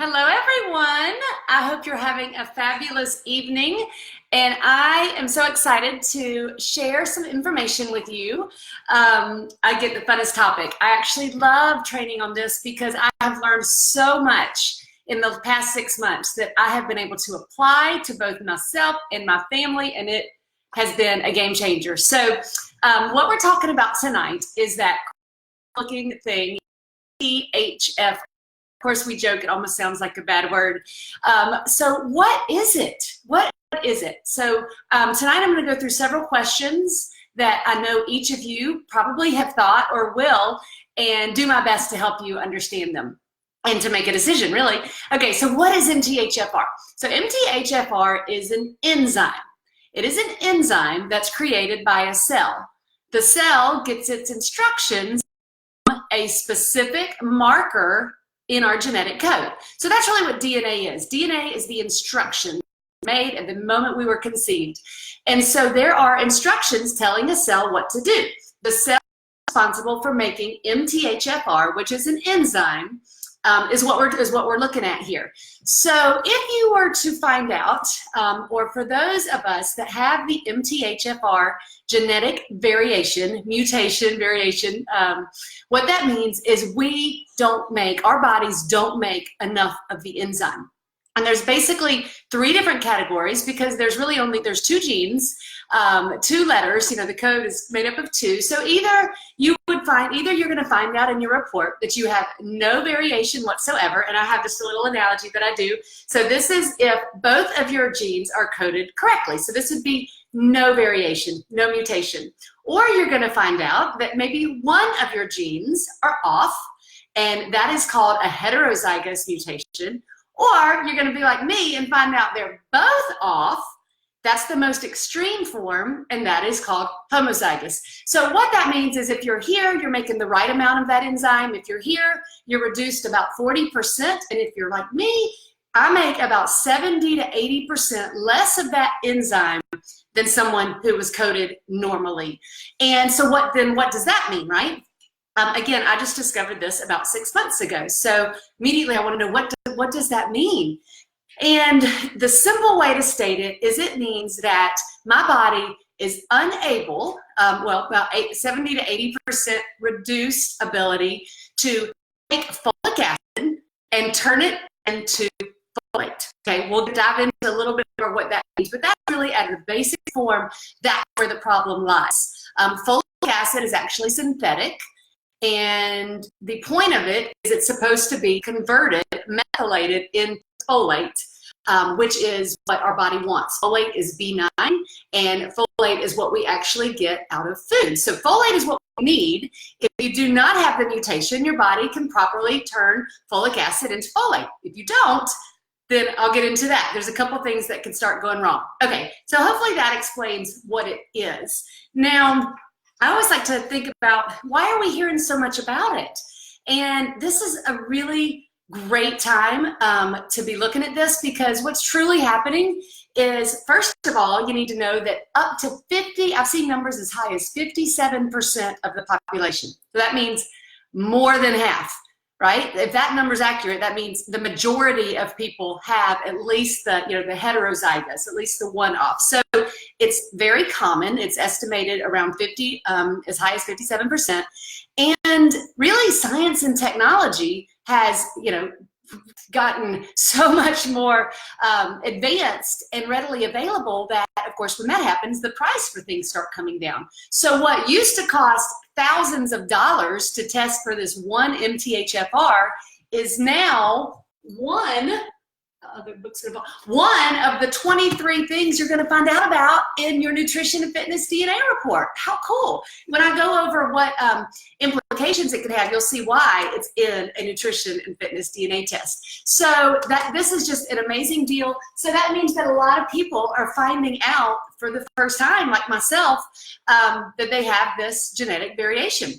Hello, everyone. I hope you're having a fabulous evening, and I am so excited to share some information with you. I get the funnest topic. I actually love training on this because I have learned so much in the past 6 months that I have been able to apply to both myself and my family, and it has been a game changer. So what we're talking about tonight is that looking thing, MTHFR. Of course, we joke, it almost sounds like a bad word. So what is it? What is it? So tonight I'm going to go through several questions that I know each of you probably have thought or will, and do my best to help you understand them and to make a decision, really. Okay, so what is MTHFR? So MTHFR is an enzyme. It is an enzyme that's created by a cell. The cell gets its instructions from a specific marker in our genetic code. So that's really what DNA is. DNA is the instruction made at the moment we were conceived. And so there are instructions telling a cell what to do. The cell responsible for making MTHFR, which is an enzyme, is what we're looking at here. So if you were to find out, or for those of us that have the MTHFR genetic variation, mutation variation, what that means is our bodies don't make enough of the enzyme. And there's basically 3 different categories because there's two genes, 2 letters, the code is made up of 2. So either you're going to find out in your report that you have no variation whatsoever, and I have this little analogy that I do. So this is if both of your genes are coded correctly. So this would be no variation, no mutation. Or you're going to find out that maybe one of your genes are off, and that is called a heterozygous mutation. Or you're going to be like me and find out they're both off. That's the most extreme form, and that is called homozygous. So what that means is if you're here, you're making the right amount of that enzyme. If you're here, you're reduced about 40%. And if you're like me, I make about 70 to 80% less of that enzyme than someone who was coded normally. And so what does that mean, right? Again, I just discovered this about 6 months ago. So immediately I want to know what does that mean? And the simple way to state it is it means that my body is unable, about 70 to 80% reduced ability to take folic acid and turn it into folate. Okay, we'll dive into a little bit more what that means, but that's really at a basic form, that's where the problem lies. Folic acid is actually synthetic. And the point of it is it's supposed to be converted, methylated into folate, which is what our body wants. Folate is B9, and folate is what we actually get out of food. So folate is what we need. If you do not have the mutation, your body can properly turn folic acid into folate. If you don't, then I'll get into that. There's a couple things that can start going wrong. Okay, so hopefully that explains what it is. Now, I always like to think about why are we hearing so much about it? And this is a really great time to be looking at this because what's truly happening is, first of all, you need to know that up to 50, I've seen numbers as high as 57% of the population. So that means more than half, right? If that number is accurate, that means the majority of people have at least the heterozygous, at least the one off. So it's very common. It's estimated around 50, as high as 57%. And really, science and technology has, gotten so much more advanced and readily available that, of course, when that happens, the price for things start coming down. So what used to cost thousands of dollars to test for this one MTHFR is now one of the 23 things you're going to find out about in your nutrition and fitness DNA report. How cool. When I go over what implications it could have, you'll see why it's in a nutrition and fitness DNA test. So this is just an amazing deal. So that means that a lot of people are finding out for the first time, like myself, that they have this genetic variation.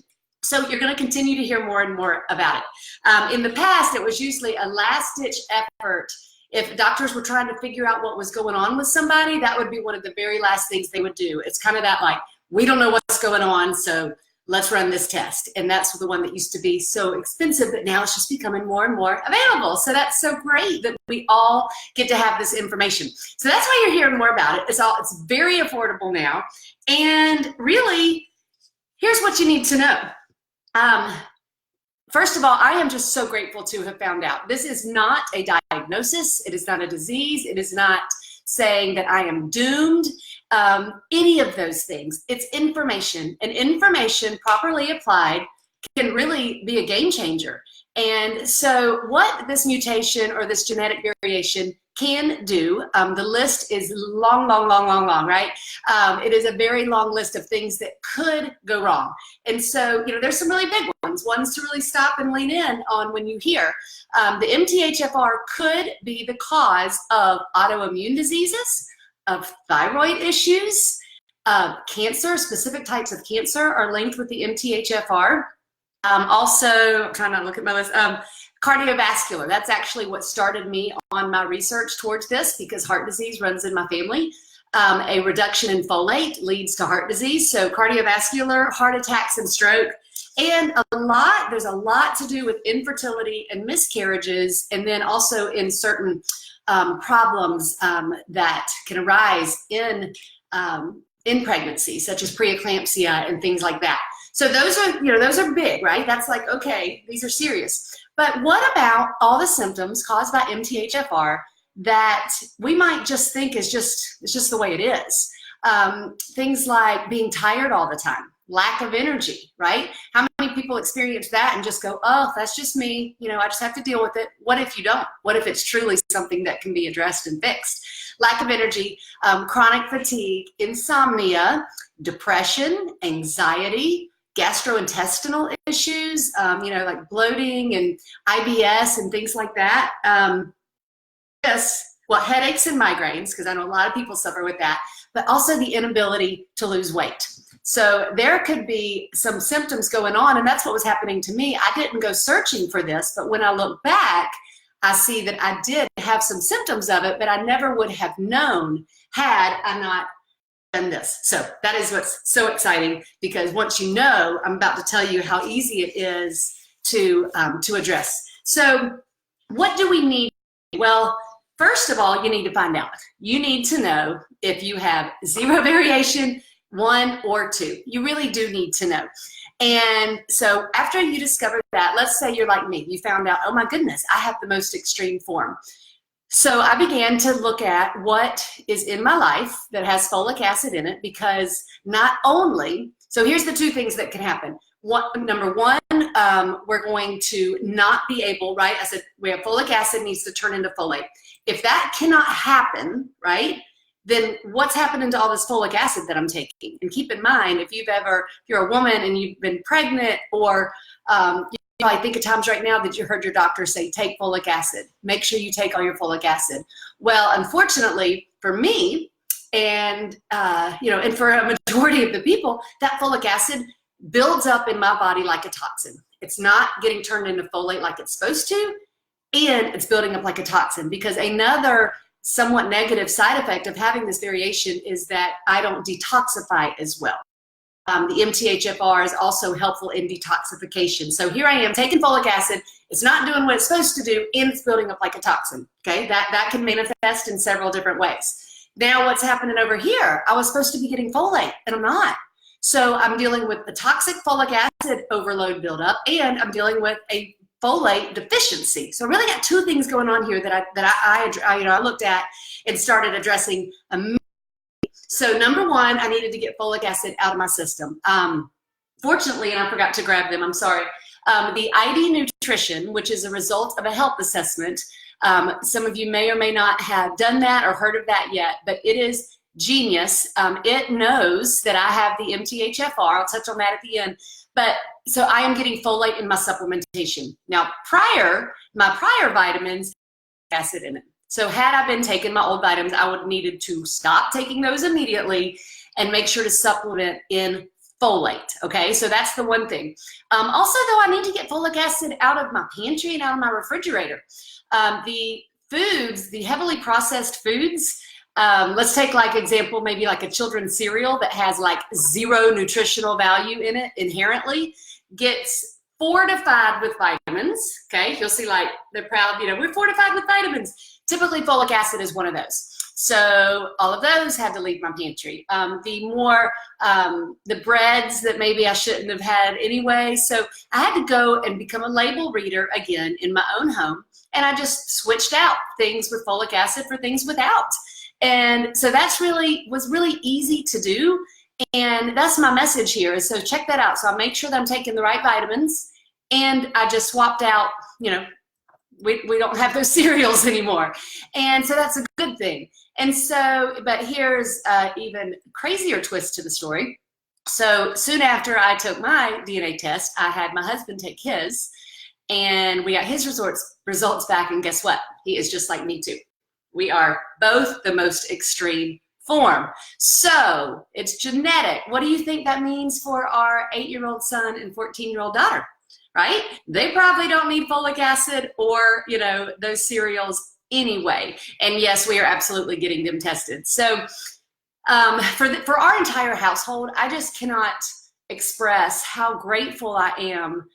So you're going to continue to hear more and more about it. In the past, it was usually a last-ditch effort. If doctors were trying to figure out what was going on with somebody, that would be one of the very last things they would do. It's kind of that like, we don't know what's going on, so let's run this test. And that's the one that used to be so expensive, but now it's just becoming more and more available. So that's so great that we all get to have this information. So that's why you're hearing more about it. It's very affordable now. And really, here's what you need to know. First of all, I am just so grateful to have found out. This is not a diagnosis. It is not a disease. It is not saying that I am doomed. Any of those things. It's information, and information properly applied can really be a game changer. And so what this mutation or this genetic variation can do, the list is long, right? It is a very long list of things that could go wrong. And so, there's some really big ones to really stop and lean in on when you hear. The MTHFR could be the cause of autoimmune diseases, of thyroid issues, cancer. Specific types of cancer are linked with the MTHFR. Also, trying to look at my list, cardiovascular. That's actually what started me on my research towards this, because heart disease runs in my family. A reduction in folate leads to heart disease. So cardiovascular, heart attacks and stroke, and there's a lot to do with infertility and miscarriages, and then also in certain problems that can arise in pregnancy, such as preeclampsia and things like that. So those are big, right? That's like, okay, these are serious. But what about all the symptoms caused by MTHFR that we might just think it's just the way it is? Things like being tired all the time, lack of energy, right? How many people experience that and just go, oh, that's just me, I just have to deal with it. What if you don't? What if it's truly something that can be addressed and fixed? Lack of energy, chronic fatigue, insomnia, depression, anxiety, gastrointestinal issues, like bloating and IBS and things like that. Headaches and migraines, because I know a lot of people suffer with that, but also the inability to lose weight. So there could be some symptoms going on, and that's what was happening to me. I didn't go searching for this, but when I look back, I see that I did have some symptoms of it, but I never would have known had I not done this. So that is what's so exciting, because once you know, I'm about to tell you how easy it is to address. So what do we need? Well, first of all, you need to find out. You need to know if you have 0 variation, 1 or 2. You really do need to know. And so after you discover that, let's say you're like me, you found out, oh my goodness, I have the most extreme form. So I began to look at what is in my life that has folic acid in it, because not only, so here's the 2 things that can happen. Number one, we're going to not be able, right? I said we have folic acid needs to turn into folate. If that cannot happen, right, then what's happening to all this folic acid that I'm taking? And keep in mind, if you're a woman and you've been pregnant, or I think of times right now that you heard your doctor say, take folic acid. Make sure you take all your folic acid. Well, unfortunately for me, and and for a majority of the people, that folic acid builds up in my body like a toxin. It's not getting turned into folate like it's supposed to, and it's building up like a toxin, because another somewhat negative side effect of having this variation is that I don't detoxify as well. The MTHFR is also helpful in detoxification. So here I am taking folic acid, it's not doing what it's supposed to do, and it's building up like a toxin. Okay, that can manifest in several different ways. Now what's happening over here? I was supposed to be getting folate, and I'm not. So I'm dealing with the toxic folic acid overload buildup, and I'm dealing with a folate deficiency. So I really got 2 things going on here that I looked at and started addressing immediately. So number 1, I needed to get folic acid out of my system. Fortunately, and I forgot to grab them, I'm sorry. The ID Nutrition, which is a result of a health assessment. Some of you may or may not have done that or heard of that yet, but it is genius. It knows that I have the MTHFR. I'll touch on that at the end. But so I am getting folate in my supplementation. Now, my prior vitamins had acid in it. So had I been taking my old vitamins, I would have needed to stop taking those immediately and make sure to supplement in folate. Okay, so that's the one thing. Also, though, I need to get folic acid out of my pantry and out of my refrigerator. The heavily processed foods, Let's take like example, maybe like a children's cereal that has like 0 nutritional value in it inherently, gets fortified with vitamins. Okay, you'll see like they're proud, you know, we're fortified with vitamins. Typically folic acid is one of those. So all of those had to leave my pantry. The breads that maybe I shouldn't have had anyway. So I had to go and become a label reader again in my own home. And I just switched out things with folic acid for things without. And so that's was really easy to do. And that's my message here. So check that out. So I make sure that I'm taking the right vitamins, and I just swapped out, you know, we don't have those cereals anymore. And so that's a good thing. And so, but here's even crazier twist to the story. So soon after I took my DNA test, I had my husband take his, and we got his results back. And guess what? He is just like me too. We are both the most extreme form. So it's genetic. What do you think that means for our 8-year-old son and 14-year-old daughter? Right? They probably don't need folic acid or, you know, those cereals anyway. And yes, we are absolutely getting them tested. So for our entire household, I just cannot express how grateful I am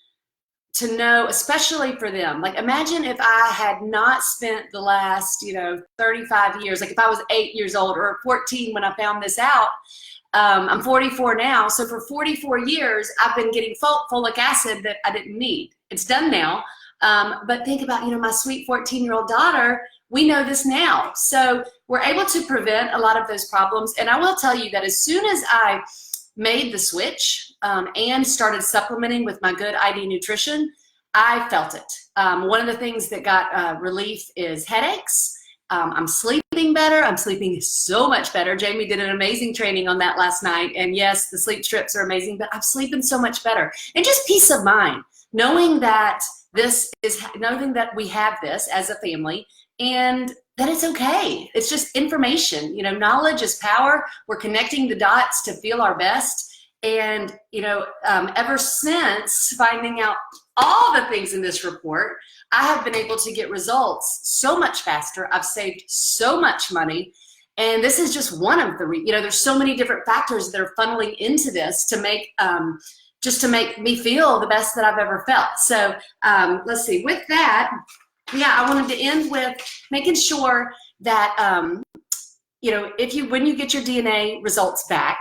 to know, especially for them. Like, imagine if I had not spent the last, you know, 35 years, like if I was 8 years old or 14 when I found this out. I'm 44 now, so for 44 years, I've been getting folic acid that I didn't need. It's done now, but think about, you know, my sweet 14-year-old daughter, we know this now. So we're able to prevent a lot of those problems. And I will tell you that as soon as I made the switch and started supplementing with my good ID nutrition, I felt it. One of the things that got relief is headaches. I'm sleeping better. I'm sleeping so much better. Jamie did an amazing training on that last night. And yes, the sleep strips are amazing, but I'm sleeping so much better. And just peace of mind, knowing that knowing that we have this as a family and that it's okay. It's just information. You know, knowledge is power. We're connecting the dots to feel our best. And, you know, ever since finding out all the things in this report, I have been able to get results so much faster. I've saved so much money. And this is just one of the, you know, there's so many different factors that are funneling into this to make, just to make me feel the best that I've ever felt. So let's see, with that, yeah, I wanted to end with making sure that, you know, when you get your DNA results back,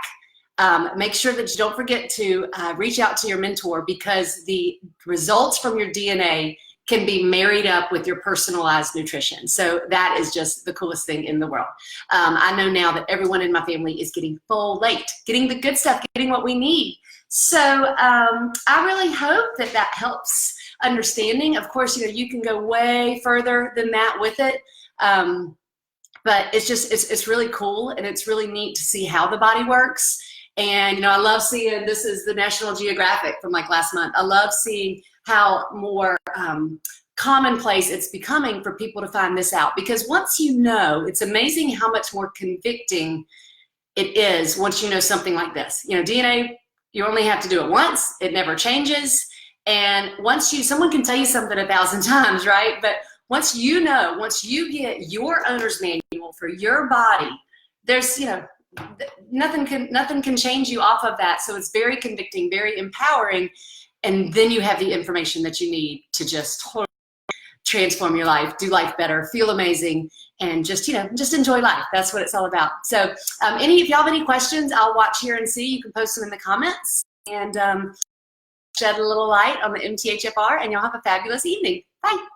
make sure that you don't forget to reach out to your mentor, because the results from your DNA can be married up with your personalized nutrition. So that is just the coolest thing in the world. I know now that everyone in my family is getting folate, getting the good stuff, getting what we need. So I really hope that that helps understanding. Of course, you know, you can go way further than that with it. But it's just, it's really cool, and it's really neat to see how the body works. And, you know, I love seeing, this is the National Geographic from like last month. I love seeing how more commonplace it's becoming for people to find this out. Because once you know, it's amazing how much more convicting it is once you know something like this. You know, DNA, you only have to do it once. It never changes. And once someone can tell you something 1,000 times, right? But once you know, once you get your owner's manual for your body, there's, you know, nothing can change you off of that. So it's very convicting, very empowering. And then you have the information that you need to just totally transform your life, do life better, feel amazing, and just, you know, just enjoy life. That's what it's all about. So if y'all have any questions, I'll watch here and see. You can post them in the comments and shed a little light on the MTHFR, and y'all have a fabulous evening. Bye.